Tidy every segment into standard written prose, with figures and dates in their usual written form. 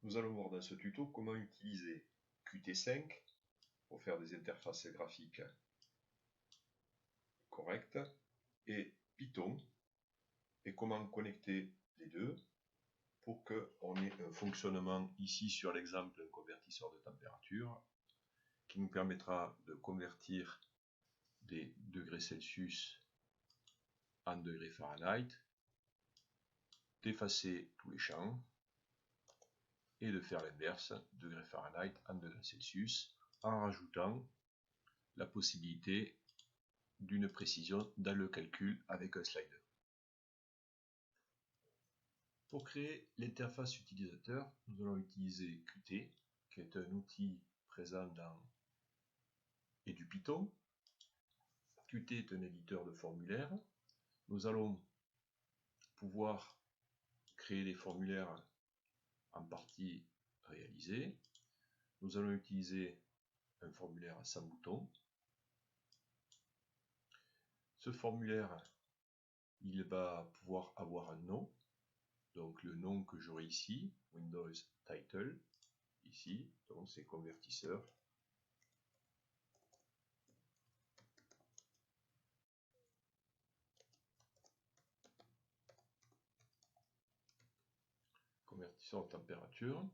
Nous allons voir dans ce tuto comment utiliser Qt5 pour faire des interfaces graphiques correctes et Python et comment connecter les deux pour qu'on ait un fonctionnement ici sur l'exemple un convertisseur de température qui nous permettra de convertir des degrés Celsius en degrés Fahrenheit, d'effacer tous les champs et de faire l'inverse, degrés Fahrenheit en degrés Celsius, en rajoutant la possibilité d'une précision dans le calcul avec un slider. Pour créer l'interface utilisateur, nous allons utiliser Qt, qui est un outil présent dans et du Python. Qt est un éditeur de formulaires. Nous allons pouvoir créer les formulaires en partie réalisés. Nous allons utiliser un formulaire sans bouton. Ce formulaire, il va pouvoir avoir un nom. Donc le nom que j'aurai ici, Windows Title, ici, donc c'est convertisseur. Convertisseur de température.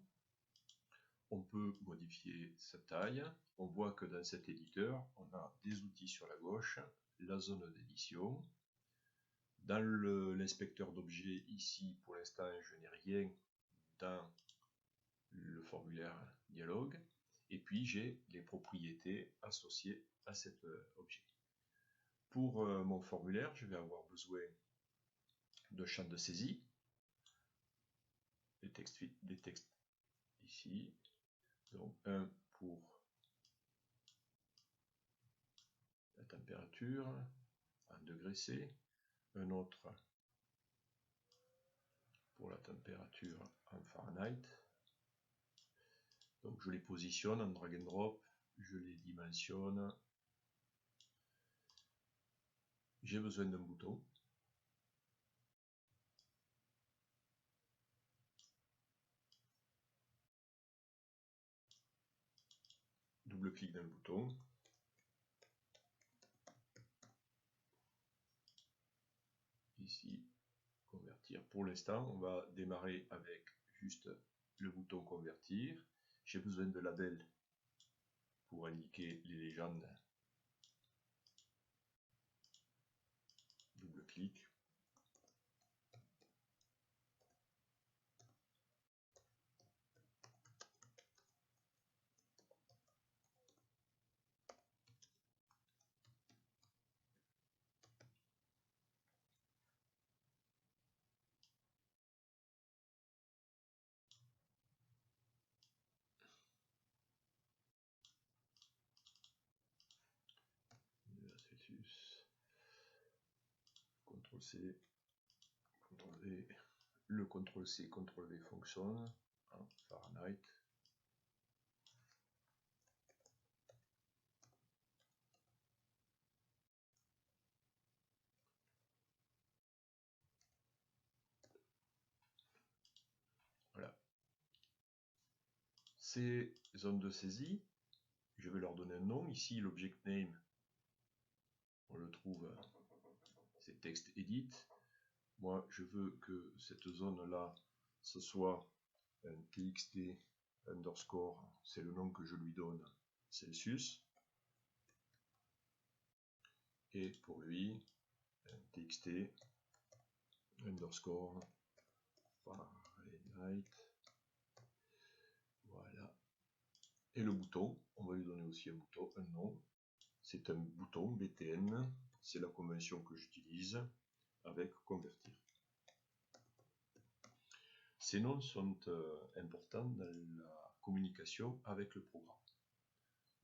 On peut modifier sa taille. On voit que dans cet éditeur, on a des outils sur la gauche, la zone d'édition. Dans l'inspecteur d'objets, ici, pour l'instant, je n'ai rien dans le formulaire dialogue. Et puis, j'ai les propriétés associées à cet objet. Pour mon formulaire, je vais avoir besoin de champs de saisie, des textes ici. Donc, un pour la température en degrés C, un autre pour la température en Fahrenheit. Donc je les positionne en drag and drop, je les dimensionne. J'ai besoin d'un bouton. Double-clic dans le bouton. Ici, convertir. Pour l'instant, on va démarrer avec juste le bouton convertir. J'ai besoin de label pour indiquer les légendes. Double-clic. Celsius. CTRL-C, CTRL-V. Le CTRL-C, CTRL-V fonctionne en Fahrenheit. Voilà. Ces zones de saisie, je vais leur donner un nom. Ici, l'object name, on le trouve, c'est texte edit. Moi, je veux que cette zone-là, ce soit un txt underscore, c'est le nom que je lui donne, Celsius. Et pour lui, un txt underscore Fahrenheit. Voilà. Et le bouton, on va lui donner aussi un bouton, un nom. C'est un bouton BTN, c'est la convention que j'utilise avec convertir. Ces noms sont importants dans la communication avec le programme.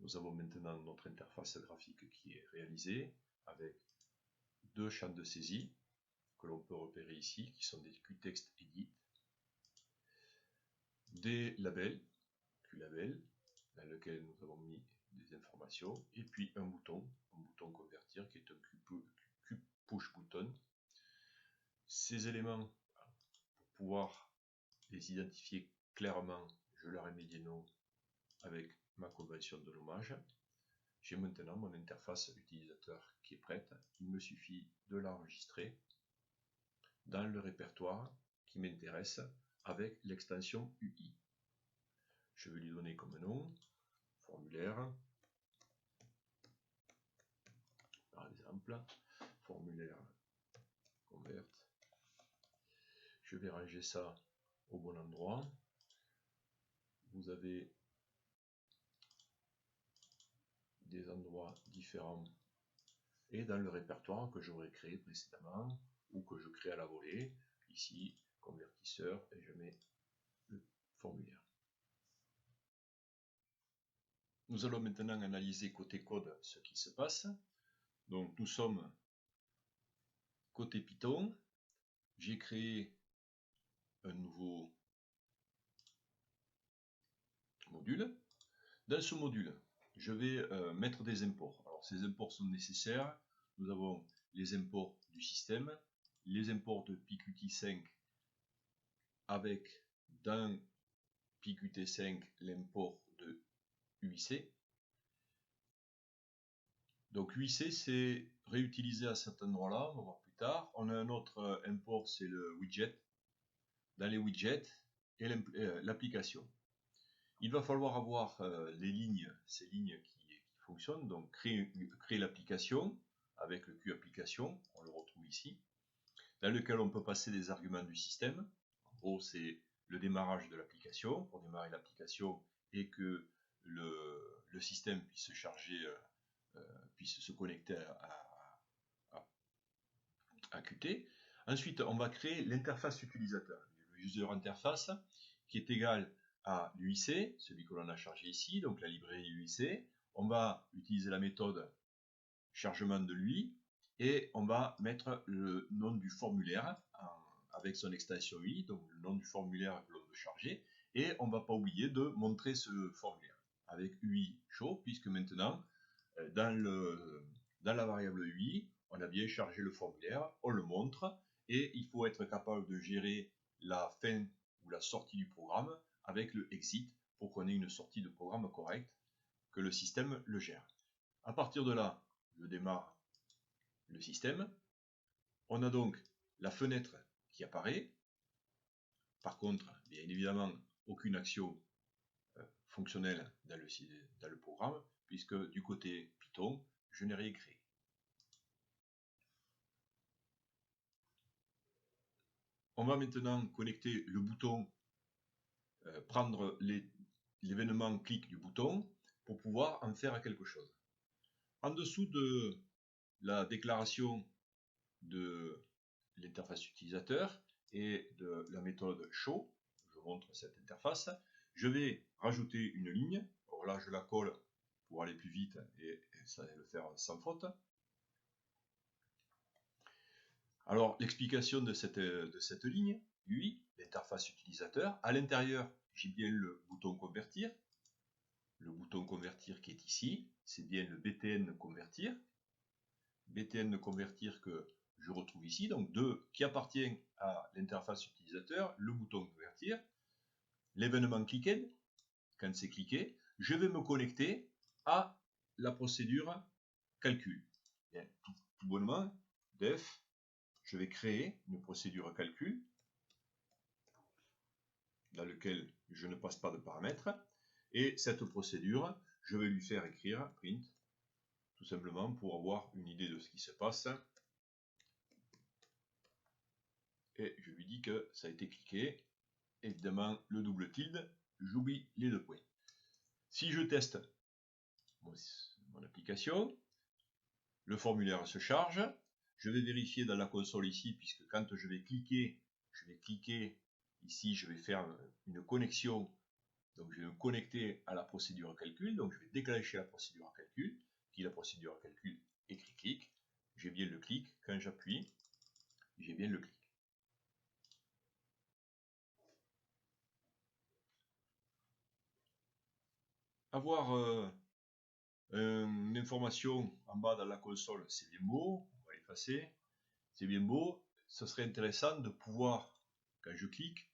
Nous avons maintenant notre interface graphique qui est réalisée avec deux champs de saisie que l'on peut repérer ici, qui sont des QText Edit, des labels, QLabel, dans lequel nous avons mis des informations, et puis un bouton convertir qui est un Qpush button. Ces éléments, pour pouvoir les identifier clairement, je leur ai mis des noms avec ma convention de nommage. J'ai maintenant mon interface utilisateur qui est prête. Il me suffit de l'enregistrer dans le répertoire qui m'intéresse avec l'extension UI. Je vais lui donner comme nom formulaire, par exemple, formulaire convert. Je vais ranger ça au bon endroit. Vous avez des endroits différents et dans le répertoire que j'aurais créé précédemment ou que je crée à la volée, ici convertisseur, et je mets le formulaire. Nous allons maintenant analyser côté code ce qui se passe. Donc nous sommes côté Python. J'ai créé un nouveau module. Dans ce module, je vais mettre des imports. Alors ces imports sont nécessaires. Nous avons les imports du système, les imports de PQT5 avec dans PQT5 l'import de UIC. Donc UIC c'est réutilisé à cet endroit-là, on va voir plus tard. On a un autre import, c'est le widget. Dans les widgets et l'application. Il va falloir avoir les lignes, ces lignes qui fonctionnent, donc créer l'application avec le Q application, on le retrouve ici, dans lequel on peut passer des arguments du système. En gros, c'est le démarrage de l'application, pour démarrer l'application et que le système puisse se charger, puisse se connecter à Qt. Ensuite, on va créer l'interface utilisateur, le user interface, qui est égal à l'UIC, celui que l'on a chargé ici, donc la librairie UIC. On va utiliser la méthode chargement de l'UI et on va mettre le nom du formulaire avec son extension UI, donc le nom du formulaire que l'on veut charger, et on ne va pas oublier de montrer ce formulaire avec UI show, puisque maintenant, dans la variable UI, on a bien chargé le formulaire, on le montre, et il faut être capable de gérer la fin ou la sortie du programme avec le exit pour qu'on ait une sortie de programme correcte, que le système le gère. À partir de là, je démarre le système. On a donc la fenêtre qui apparaît. Par contre, bien évidemment, aucune action fonctionnelle dans le programme, puisque du côté Python, je n'ai rien créé. On va maintenant connecter le bouton, prendre l'événement clic du bouton pour pouvoir en faire quelque chose. En dessous de la déclaration de l'interface utilisateur et de la méthode show, je montre cette interface, je vais rajouter une ligne. Alors là, je la colle pour aller plus vite et ça va le faire sans faute. Alors, l'explication de cette ligne, UI, l'interface utilisateur. À l'intérieur, j'ai bien le bouton convertir. Le bouton convertir qui est ici, c'est bien le BTN convertir. BTN convertir que je retrouve ici, donc qui appartient à l'interface utilisateur, le bouton convertir, l'événement cliquer, quand c'est cliqué, je vais me connecter à la procédure calcul. Bien, tout bonnement, def, je vais créer une procédure calcul dans laquelle je ne passe pas de paramètres, et cette procédure, je vais lui faire écrire print, tout simplement pour avoir une idée de ce qui se passe. Et je lui dis que ça a été cliqué. Évidemment, le double tilde, j'oublie les 2 points. Si je teste mon application, le formulaire se charge. Je vais vérifier dans la console ici, puisque quand je vais cliquer ici, je vais faire une connexion. Donc je vais me connecter à la procédure calcul. Donc je vais déclencher la procédure calcul. Qui est la procédure calcul écrit clic. J'ai bien le clic. Quand j'appuie, j'ai bien le clic. Avoir une information en bas dans la console, c'est bien beau. On va l'effacer. C'est bien beau. Ce serait intéressant de pouvoir, quand je clique,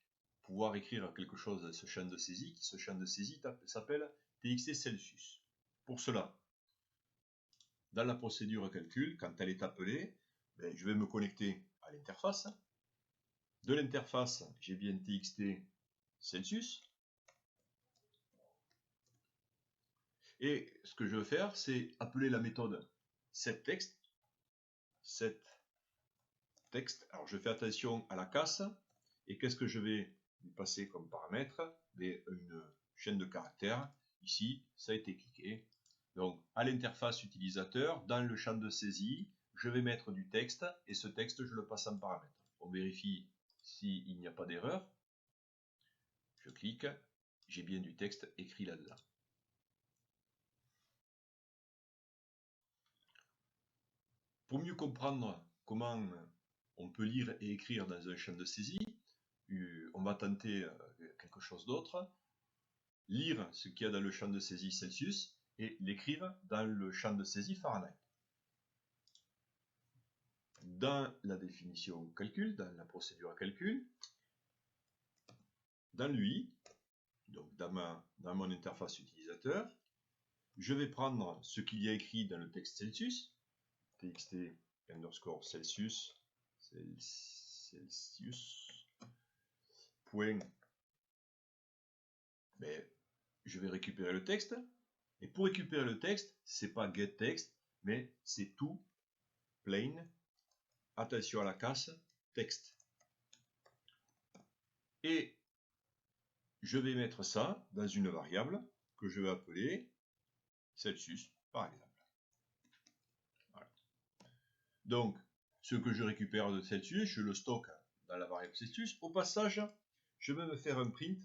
pouvoir écrire quelque chose dans ce champ de saisie. Ce champ de saisie s'appelle TXT Celsius. Pour cela, dans la procédure calcul, quand elle est appelée, je vais me connecter à l'interface. De l'interface, j'ai bien TXT Celsius. Et ce que je veux faire, c'est appeler la méthode setText. SetText. Alors je fais attention à la casse. Et qu'est-ce que je vais lui passer comme paramètre? Une chaîne de caractères. Ici, ça a été cliqué. Donc, à l'interface utilisateur, dans le champ de saisie, je vais mettre du texte et ce texte, je le passe en paramètre. On vérifie s'il n'y a pas d'erreur. Je clique, j'ai bien du texte écrit là-dedans. Pour mieux comprendre comment on peut lire et écrire dans un champ de saisie, on va tenter quelque chose d'autre. Lire ce qu'il y a dans le champ de saisie Celsius et l'écrire dans le champ de saisie Fahrenheit. Dans la définition calcul, dans la procédure calcul, dans l'UI, donc dans mon interface utilisateur, je vais prendre ce qu'il y a écrit dans le texte Celsius, txt underscore Celsius, point, je vais récupérer le texte, et pour récupérer le texte, c'est pas getText, mais c'est tout plain, attention à la casse, texte. Et je vais mettre ça dans une variable que je vais appeler Celsius, par exemple. Voilà. Donc, ce que je récupère de Celsius, je le stocke dans la variable Celsius. Au passage, je vais me faire un print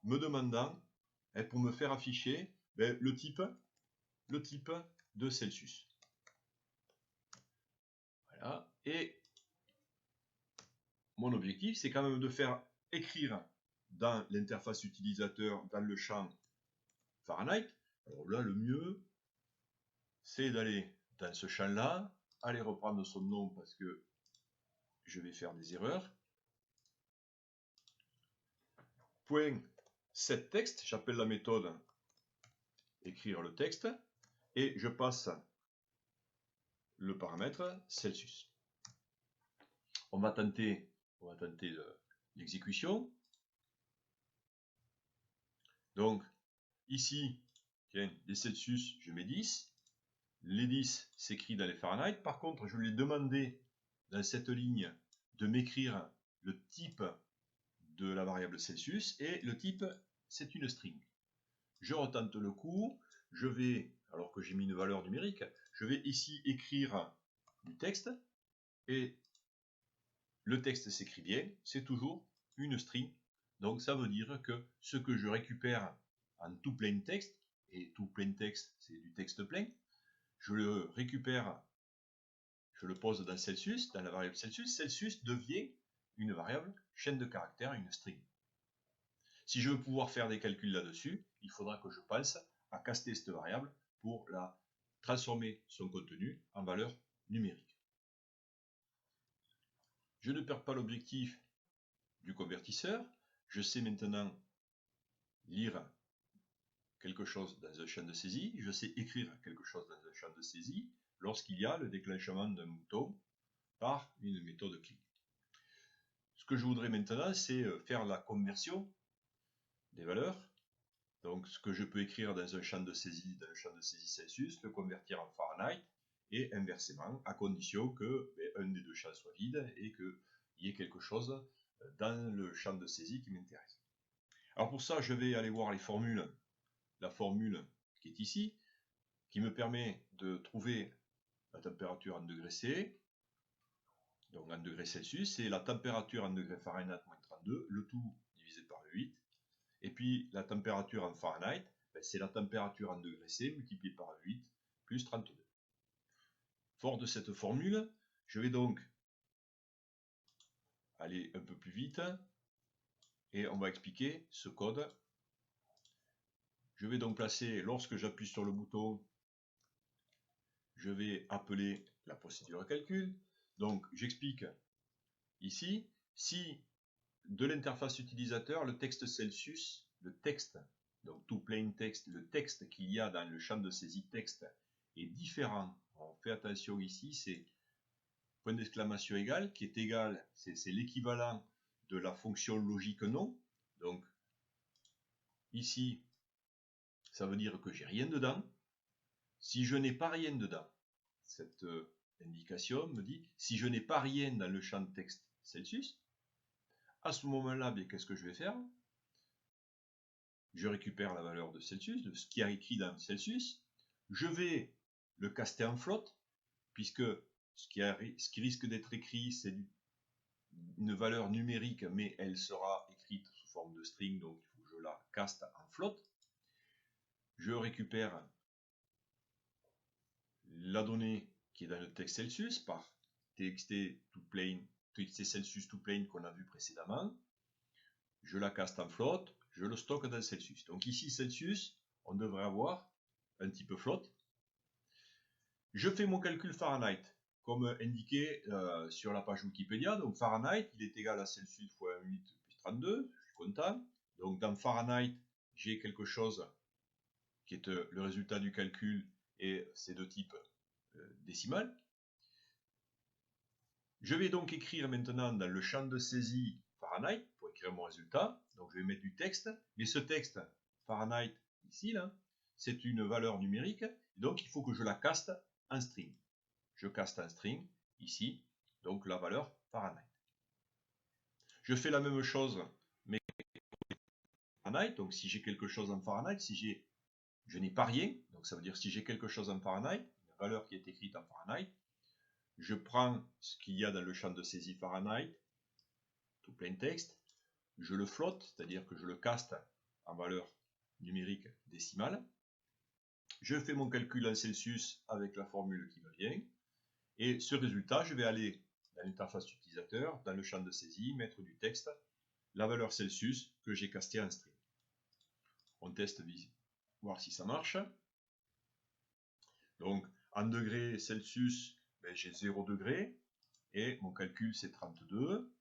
me demandant, pour me faire afficher le type de Celsius. Voilà. Et mon objectif, c'est quand même de faire écrire dans l'interface utilisateur, dans le champ Fahrenheit. Alors là, le mieux, c'est d'aller dans ce champ-là, aller reprendre son nom parce que je vais faire des erreurs. Point setText, j'appelle la méthode écrire le texte et je passe le paramètre Celsius. On va tenter l'exécution. Donc ici, tiens, les Celsius, je mets 10. Les 10 s'écrit dans les Fahrenheit. Par contre, je lui ai demandé dans cette ligne de m'écrire le type de la variable Celsius et le type, c'est une string. Je retente le coup. Je vais, alors que j'ai mis une valeur numérique, je vais ici écrire du texte et le texte s'écrit bien, c'est toujours une string. Donc ça veut dire que ce que je récupère en tout plain text, et tout plain text c'est du texte plein, je le récupère, je le pose dans Celsius, dans la variable Celsius. Celsius devient une variable chaîne de caractères, une string. Si je veux pouvoir faire des calculs là-dessus, il faudra que je pense à caster cette variable pour la transformer son contenu en valeur numérique. Je ne perds pas l'objectif du convertisseur. Je sais maintenant lire quelque chose dans un champ de saisie. Je sais écrire quelque chose dans un champ de saisie lorsqu'il y a le déclenchement d'un bouton par une méthode clic. Ce que je voudrais maintenant, c'est faire la conversion des valeurs. Donc, ce que je peux écrire dans un champ de saisie, Celsius, le convertir en Fahrenheit, et inversement, à condition que un des deux champs soit vide et qu'il y ait quelque chose dans le champ de saisie qui m'intéresse. Alors pour ça, je vais aller voir les formules. La formule qui est ici, qui me permet de trouver la température en degrés C, donc en degrés Celsius, c'est la température en degrés Fahrenheit moins 32, le tout divisé par 8. Et puis la température en Fahrenheit, c'est la température en degrés C multipliée par 8 plus 32. Fort de cette formule, je vais donc aller un peu plus vite et on va expliquer ce code. Je vais donc placer, lorsque j'appuie sur le bouton, je vais appeler la procédure calcul. Donc j'explique ici, si de l'interface utilisateur, le texte Celsius, le texte, donc toPlainText, le texte qu'il y a dans le champ de saisie texte est différent. On fait attention ici, c'est point d'exclamation égal, qui est égal, c'est l'équivalent de la fonction logique non. Donc ici, ça veut dire que j'ai rien dedans. Si je n'ai pas rien dedans, cette indication me dit, si je n'ai pas rien dans le champ de texte Celsius, à ce moment-là, qu'est-ce que je vais faire? Je récupère la valeur de Celsius, de ce qui est écrit dans Celsius. Je vais le caster en float, puisque ce qui risque d'être écrit, c'est une valeur numérique, mais elle sera écrite sous forme de string, donc il faut que je la caste en float. Je récupère la donnée qui est dans le texte Celsius par txt Celsius toPlain qu'on a vu précédemment. Je la caste en float, je le stocke dans Celsius. Donc ici, Celsius, on devrait avoir un type float. Je fais mon calcul Fahrenheit, comme indiqué sur la page Wikipédia. Donc Fahrenheit, il est égal à Celsius fois 1,8 plus 32, je suis content. Donc dans Fahrenheit, j'ai quelque chose qui est le résultat du calcul, et c'est de type décimal. Je vais donc écrire maintenant dans le champ de saisie Fahrenheit pour écrire mon résultat. Donc je vais mettre du texte, mais ce texte Fahrenheit ici, là, c'est une valeur numérique, donc il faut que je la caste en string. Je caste un string ici, donc la valeur Fahrenheit. Je fais la même chose, mais Fahrenheit, donc si j'ai quelque chose en Fahrenheit, si je n'ai pas rien, donc ça veut dire si j'ai quelque chose en Fahrenheit, une valeur qui est écrite en Fahrenheit, je prends ce qu'il y a dans le champ de saisie Fahrenheit, toPlainText, je le flotte, c'est-à-dire que je le caste en valeur numérique décimale, je fais mon calcul en Celsius avec la formule qui me vient, et ce résultat, je vais aller dans l'interface utilisateur, dans le champ de saisie, mettre du texte, la valeur Celsius que j'ai castée en string. On teste, voir si ça marche. Donc, en degrés Celsius, j'ai 0 degré, et mon calcul c'est 32.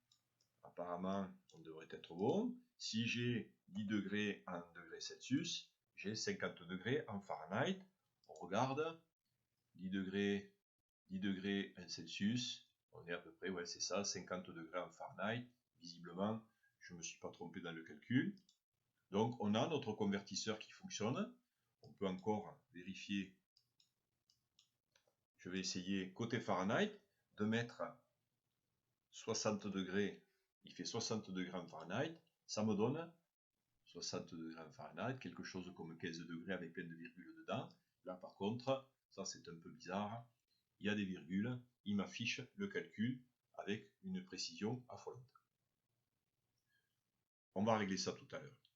Apparemment, on devrait être bon. Si j'ai 10 degrés en degrés Celsius, j'ai 50 degrés en Fahrenheit. On regarde, 10 degrés en Celsius, on est à peu près, ouais, c'est ça, 50 degrés en Fahrenheit. Visiblement, je ne me suis pas trompé dans le calcul. Donc, on a notre convertisseur qui fonctionne. On peut encore vérifier. Je vais essayer côté Fahrenheit de mettre 60 degrés. Il fait 60 degrés en Fahrenheit. Ça me donne 60 degrés en Fahrenheit, quelque chose comme 15 degrés avec plein de virgules dedans. Là, par contre, ça c'est un peu bizarre. Il y a des virgules. Il m'affiche le calcul avec une précision affolante. On va régler ça tout à l'heure.